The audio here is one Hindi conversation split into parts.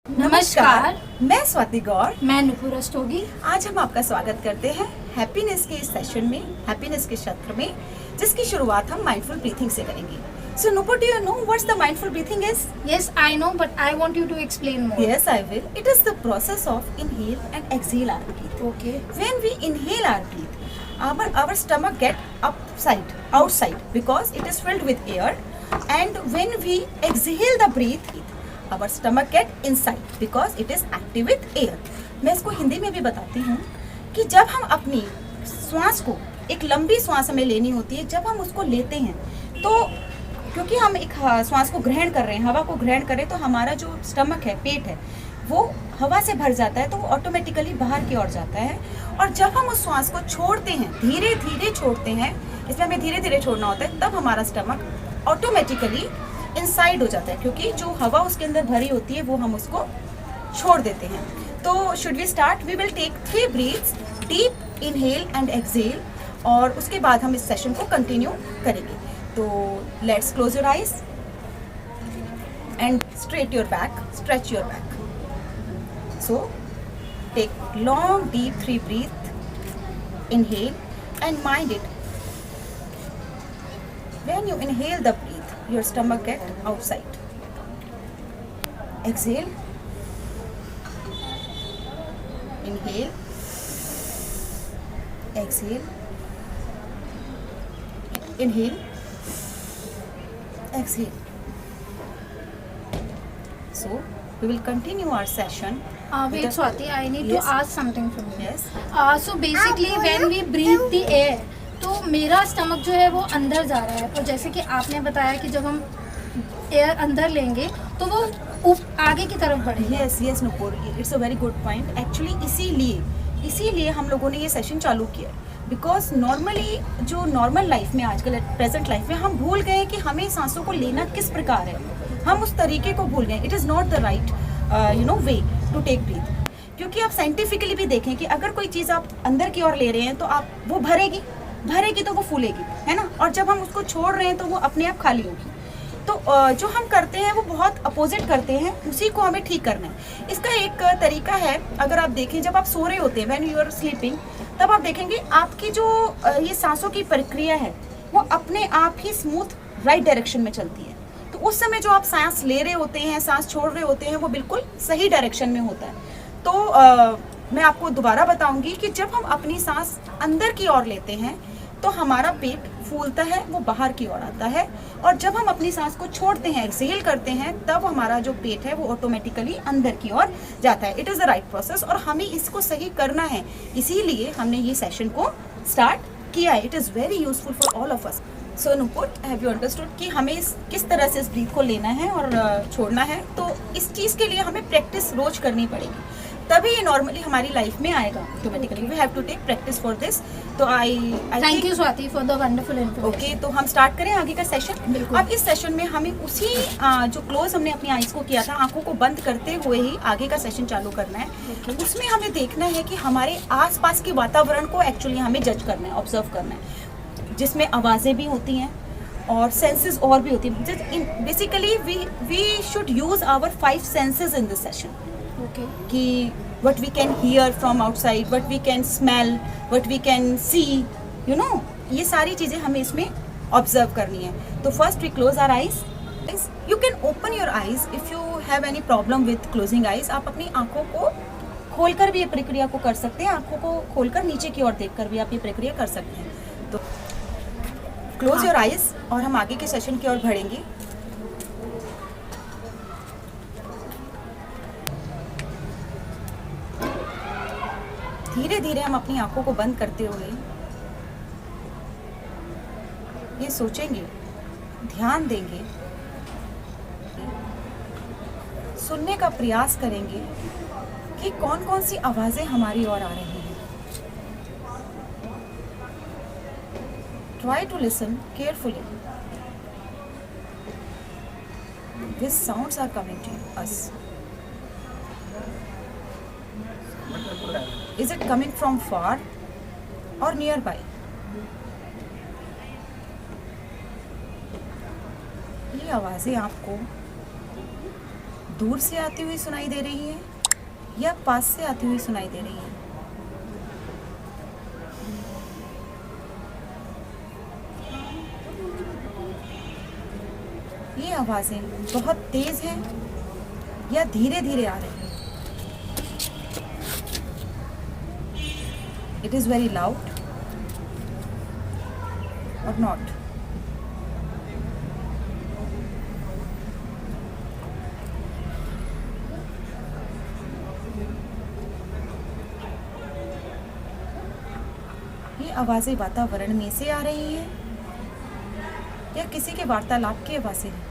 नमस्कार, मैं स्वाति गौर। मैं नुपुर रस्तोगी। आज हम आपका स्वागत करते हैं हैप्पीनेस के इस सेशन में, हैप्पीनेस के सत्र में, जिसकी शुरुआत हम माइंडफुल ब्रीथिंग से करेंगे। So Nupur, do you know what's the mindful breathing is? Yes, I know, but I want you to explain more. Yes, I will. It is the process of inhale and exhale our breath. Okay. When we inhale our breath, our stomach get outside because it is filled with air, and when we exhale the breath, our stomach get inside because it is active with air. मैं इसको हिंदी में भी बताती हूँ कि जब हम अपनी श्वास को, एक लंबी श्वास हमें लेनी होती है, जब हम उसको लेते हैं तो क्योंकि हम एक श्वास को ग्रहण कर रहे हैं, हवा को ग्रहण करें, तो हमारा जो स्टमक है, पेट है, वो हवा से भर जाता है, तो वो ऑटोमेटिकली बाहर की ओर जाता है। और जब हम उस श्वास को छोड़ते हैं, धीरे धीरे छोड़ते हैं, इसमें हमें धीरे धीरे छोड़ना होता है, तब हमारा स्टमक ऑटोमेटिकली इनसाइड हो जाता है, क्योंकि जो हवा उसके अंदर भरी होती है वो हम उसको छोड़ देते हैं। तो should we start? We will take 3 breaths, deep inhale and exhale, और उसके बाद हम इस सेशन को कंटिन्यू करेंगे। तो let's close your eyes and straight your back, stretch your back. So take long deep 3 breath, inhale and mind it, when you inhale the breath, your stomach get outside. Exhale, inhale, exhale, inhale, exhale. So we will continue our session. Wait, Swati, I need Yes. to ask something from you. Yes. So basically, when we breathe the air, तो मेरा स्टमक जो है वो अंदर जा रहा है, और जैसे कि आपने बताया कि जब हम एयर अंदर लेंगे तो वो आगे की तरफ बढ़ेगा। Yes, yes, Nupur, it's a very good point. Actually, इसीलिए हम लोगों ने ये सेशन चालू किया, बिकॉज नॉर्मली जो नॉर्मल लाइफ में, आजकल प्रेजेंट लाइफ में, हम भूल गए कि हमें सांसों को लेना किस प्रकार है। हम उस तरीके को भूल गए। It is not the right way to take breath. क्योंकि आप साइंटिफिकली भी देखें कि अगर कोई चीज़ आप अंदर की ओर ले रहे हैं तो आप वो भरेगी तो वो फूलेगी, है ना, और जब हम उसको छोड़ रहे हैं तो वो अपने आप खाली होगी। तो जो हम करते हैं वो बहुत अपोजिट करते हैं, उसी को हमें ठीक करना है। इसका एक तरीका है, अगर आप देखें, जब आप सो रहे होते हैं, व्हेन यू आर स्लीपिंग, तब आप देखेंगे आपकी जो ये सांसों की प्रक्रिया है वो अपने आप ही स्मूथ राइट डायरेक्शन में चलती है। तो उस समय जो आप सांस ले रहे होते हैं, सांस छोड़ रहे होते हैं, वो बिल्कुल सही डायरेक्शन में होता है। तो मैं आपको दोबारा बताऊंगी कि जब हम अपनी सांस अंदर की ओर लेते हैं तो हमारा पेट फूलता है, वो बाहर की ओर आता है, और जब हम अपनी सांस को छोड़ते हैं, एक्सहेल करते हैं, तब हमारा जो पेट है वो ऑटोमेटिकली अंदर की ओर जाता है। It is the right process, और हमें इसको सही करना है, इसीलिए हमने ये सेशन को स्टार्ट किया है। It is very useful for all of us. So Nupur, have you understood कि हमें किस तरह से इस ब्रीथ को लेना है और छोड़ना है? तो इस चीज़ के लिए हमें प्रैक्टिस रोज करनी पड़ेगी, तभी ये नॉर्मली हमारी लाइफ में आएगा automatically. We have to take practice for this. तो I thank you Swati for the wonderful information. Okay, तो हम स्टार्ट करें आगे का सेशन। बिल्कुल। अब इस सेशन में हमें उसी जो क्लोज हमने अपनी आईज को किया था, आंखों को बंद करते हुए ही आगे का सेशन चालू करना है। उसमें हमें देखना है कि हमारे आसपास के वातावरण को एक्चुअली हमें जज करना है, ऑब्जर्व करना है, जिसमें आवाज़ें भी होती हैं और सेंसेस और भी होती हैं। Basically we should use our 5 senses in this session. कि what we can hear from outside, what we can smell, what we can see, ये सारी चीज़ें हमें इसमें ऑब्जर्व करनी है। तो first we close our eyes. You can open your eyes if you have any problem with closing eyes. आप अपनी आंखों को खोलकर भी ये प्रक्रिया को कर सकते हैं, आंखों को खोलकर नीचे की ओर देखकर भी आप ये प्रक्रिया कर सकते हैं। तो क्लोज योर आइज, और हम आगे के सेशन की ओर बढ़ेंगे। धीरे धीरे हम अपनी आंखों को बंद करते हुए ये सोचेंगे, ध्यान देंगे, सुनने का प्रयास करेंगे कि कौन कौन सी आवाजें हमारी ओर आ रही हैं। Try to listen carefully. These sounds are coming to us. Is it coming from far or nearby? ये आवाज़ें आपको दूर से आती हुई सुनाई दे रही है या पास से आती हुई सुनाई दे रही है? ये आवाजें बहुत तेज हैं या धीरे धीरे आ रही हैं? इट इज वेरी लाउड और नॉट? ये आवाजें वातावरण में से आ रही हैं या किसी के वार्तालाप की आवाजें हैं?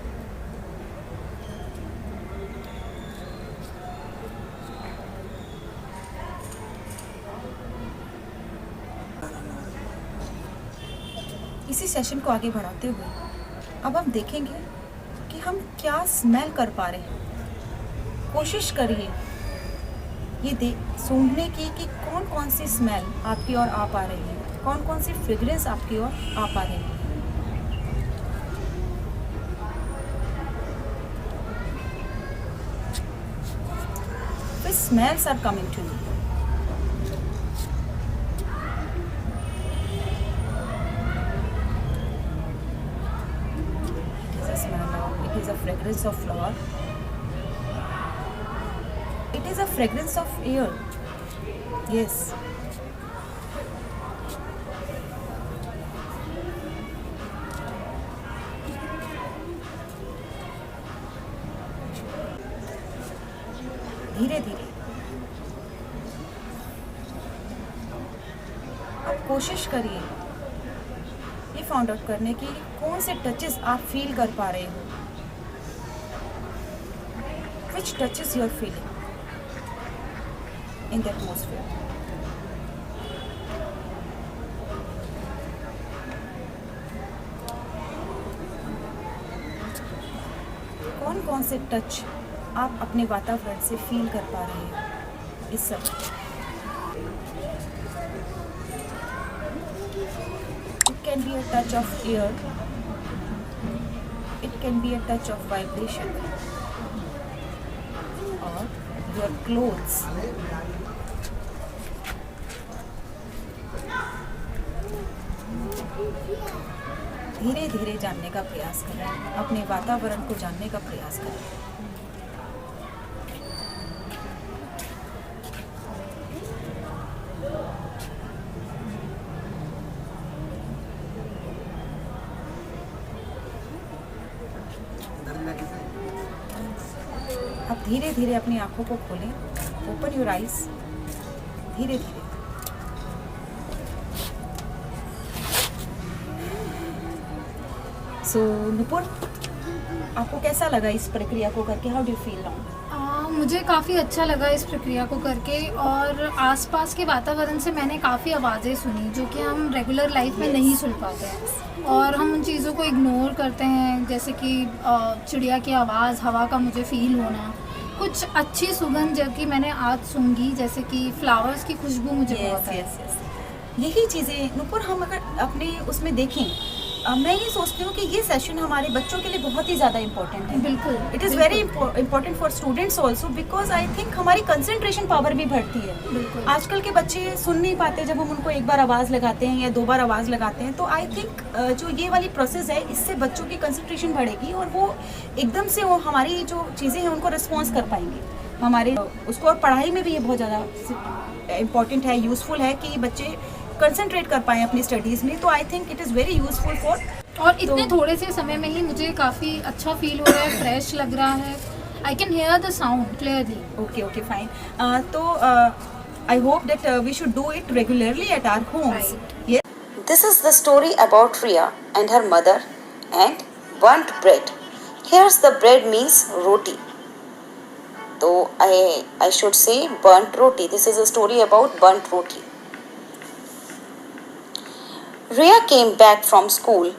इसी सेशन को आगे बढ़ाते हुए अब हम देखेंगे कि हम क्या स्मेल कर पा रहे हैं। कोशिश करिए ये सूंघने की कि कौन कौन सी स्मेल आपकी ओर आ पा रही है, कौन कौन सी फ्रेग्रेंस आपकी ओर आ पा रही है। Which smells are coming to you? It is a fragrance of flower. It is a fragrance of air. Yes. धीरे धीरे अब कोशिश करिए ये फाउंड आउट करने की कौन से टचेस आप फील कर पा रहे हो। Which touches you're feeling in the atmosphere? कौन कौन से टच आप अपने वातावरण से फील कर पा रहे हैं इस समय? It can be a touch of air. It can be a touch of vibration. Or your clothes. धीरे धीरे जानने का प्रयास करें, अपने वातावरण को जानने का प्रयास करें। अब धीरे धीरे अपनी आंखों को खोलें, ओपन योर आइज, धीरे धीरे। सो नुपुर, आपको कैसा लगा इस प्रक्रिया को करके? How do you feel now? मुझे काफ़ी अच्छा लगा इस प्रक्रिया को करके, और आसपास के वातावरण से मैंने काफ़ी आवाज़ें सुनी जो कि हम रेगुलर लाइफ में नहीं सुन पाते हैं, और हम उन चीज़ों को इग्नोर करते हैं, जैसे कि चिड़िया की आवाज़, हवा का मुझे फ़ील होना, कुछ अच्छी सुगंध जो कि मैंने आज सूंघी, जैसे कि फ्लावर्स की खुशबू मुझे बहुत है। यही चीज़ें नुपुर हम अगर अपने उसमें देखें, मैं ये सोचती हूँ कि ये सेशन हमारे बच्चों के लिए बहुत ही ज़्यादा इम्पोर्टेंट है। बिल्कुल, it is very important for students also, because I think हमारी कंसंट्रेशन पावर भी बढ़ती है। बिल्कुल। आजकल आजकल के बच्चे सुन नहीं पाते, जब हम उनको एक बार आवाज़ लगाते हैं या 2 बार आवाज़ लगाते हैं, तो आई थिंक जो ये वाली प्रोसेस है, इससे बच्चों की कंसंट्रेशन बढ़ेगी और वो एकदम से वो हमारी जो चीज़ें हैं उनको रिस्पॉन्स कर पाएंगे हमारे उसको। और पढ़ाई में भी ये बहुत ज़्यादा इम्पॉर्टेंट है, यूज़फुल है कि बच्चे कंसंट्रेट कर पाएँ अपनी स्टडीज़ में। तो I think it is very useful for, और इतने थोड़े से समय में ही मुझे काफ़ी अच्छा फील हो रहा है, फ्रेश लग रहा है। I can hear the sound clearly. Okay fine. तो I hope that we should do it regularly at our homes. This is the story about Riya and her mother and burnt bread. Here's the bread means roti. So I should say burnt roti. This is a story about burnt roti. Riya came back from school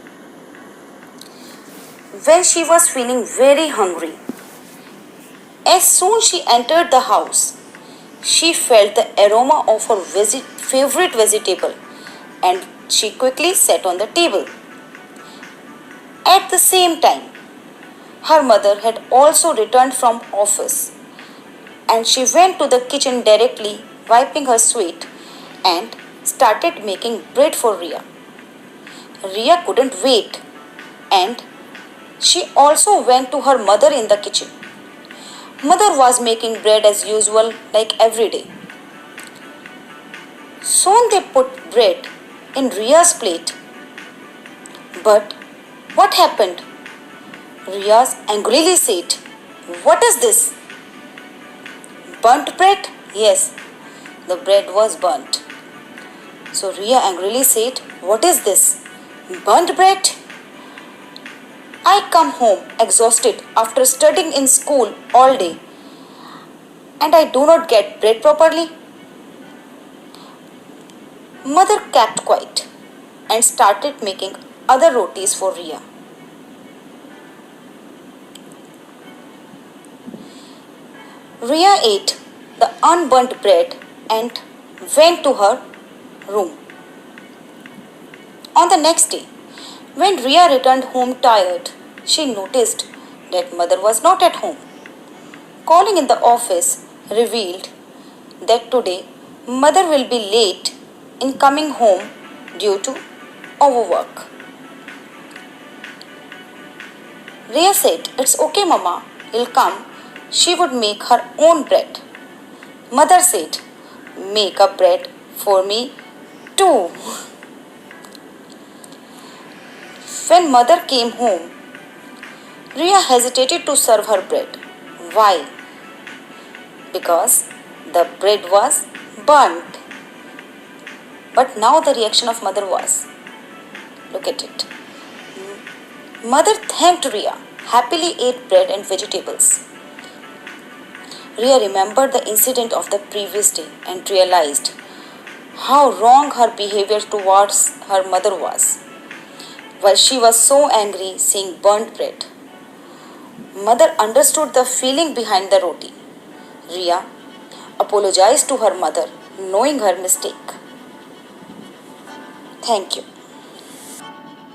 when she was feeling very hungry. As soon she entered the house, she felt the aroma of her favorite vegetable and she quickly sat on the table. At the same time, Her mother had also returned from office, and she went to the kitchen directly, wiping her sweat, and started making bread for Ria. Ria couldn't wait, and she also went to her mother in the kitchen. Mother was making bread as usual, like every day. Soon they put bread in Ria's plate. But what happened? Riaz angrily said, "What is this? Burnt bread?" Yes, the bread was burnt. So Ria angrily said, "What is this? Burnt bread? I come home exhausted after studying in school all day, and I do not get bread properly." Mother kept quiet and started making other rotis for Ria. Ria ate the unburnt bread and went to her room. On the next day, when Ria returned home tired, she noticed that mother was not at home. Calling in the office revealed that today mother will be late in coming home due to overwork. Ria said, "It's okay, Mama, he'll come." She would make her own bread. Mother said, "Make a bread for me too." When mother came home, Ria hesitated to serve her bread. Why? Because the bread was burnt. But now the reaction of mother was, look at it. Mother thanked Ria, happily ate bread and vegetables. Ria remembered the incident of the previous day and realized how wrong her behavior towards her mother was. While she was so angry seeing burnt bread, mother understood the feeling behind the roti. Ria apologized to her mother, knowing her mistake. Thank you.